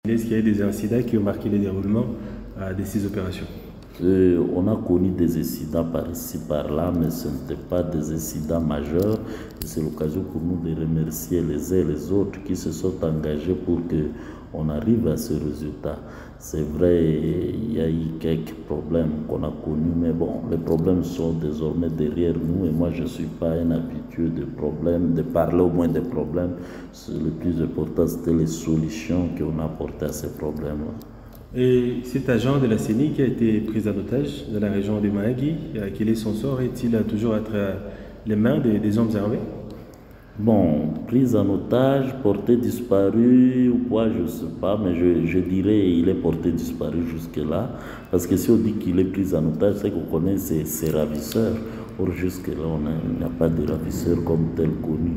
Est-ce qu'il y a des incidents qui ont marqué le déroulement de ces opérations? On a connu des incidents par-ci, par-là, mais ce n'étaient pas des incidents majeurs. C'est l'occasion pour nous de remercier les uns et les autres qui se sont engagés pour qu'on arrive à ce résultat. C'est vrai, il y a eu quelques problèmes qu'on a connus, mais bon, les problèmes sont désormais derrière nous et moi je ne suis pas un habitué de problèmes, de parler au moins des problèmes. Le plus important, c'était les solutions qu'on a apportées à ces problèmes-là. Et cet agent de la CENI qui a été pris en otage dans la région de Mahagi, quel est son sort? Est-il toujours entre les mains des hommes armés? Bon, prise en otage, porté disparu ou quoi, je ne sais pas, mais je dirais qu'il est porté disparu jusque-là. Parce que si on dit qu'il est pris en otage, c'est qu'on connaît ses ravisseurs. Or, jusque-là, il n'y a pas de ravisseurs comme tel connu.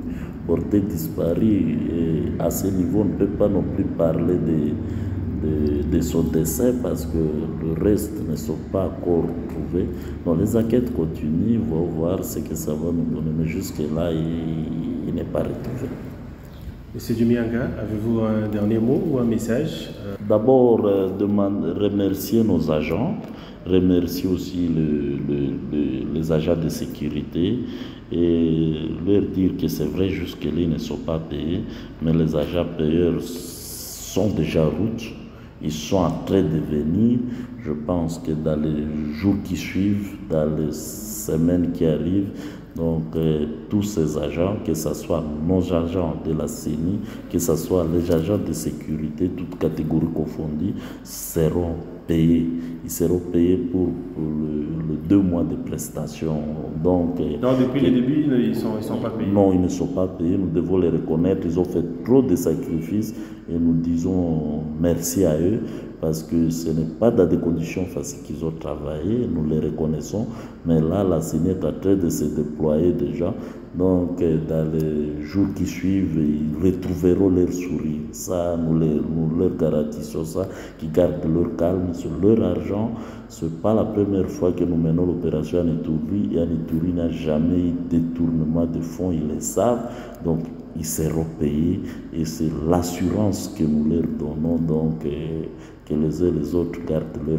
Porté disparu, et à ce niveau, on ne peut pas non plus parler de son décès parce que le reste ne sont pas encore trouvés. Donc les enquêtes continuent, on va voir ce que ça va nous donner, mais jusque-là, il n'est pas retrouvé. Monsieur Dumianga, avez-vous un dernier mot ou un message? D'abord, remercier nos agents, remercier aussi les agents de sécurité et leur dire que c'est vrai, jusque-là, ils ne sont pas payés, mais les agents payeurs sont déjà en route. Ils sont en train de venir. Je pense que dans les jours qui suivent, dans les semaines qui arrivent, donc tous ces agents, que ce soit nos agents de la CENI, que ce soit les agents de sécurité, toutes catégories confondues, seront payés. Ils seront payés pour le 2 mois de prestations. Donc, depuis le début, ils ne sont pas payés? Non, ils ne sont pas payés. Nous devons les reconnaître. Ils ont fait trop de sacrifices et nous disons merci à eux parce que ce n'est pas dans des conditions faciles qu'ils ont travaillé. Nous les reconnaissons. Mais là, la CENI est en train de se déployer déjà. Donc, dans les jours qui suivent, ils retrouveront leur sourire. Ça, nous leur garantissons ça, qu'ils gardent leur calme sur leur argent. Ce n'est pas la première fois que nous menons l'opération en Ituri. Et en Ituri, il n'y a jamais eu de détournement de fonds, ils le savent. Donc, ils seront payés et c'est l'assurance que nous leur donnons. Donc, que les uns et les autres gardent leur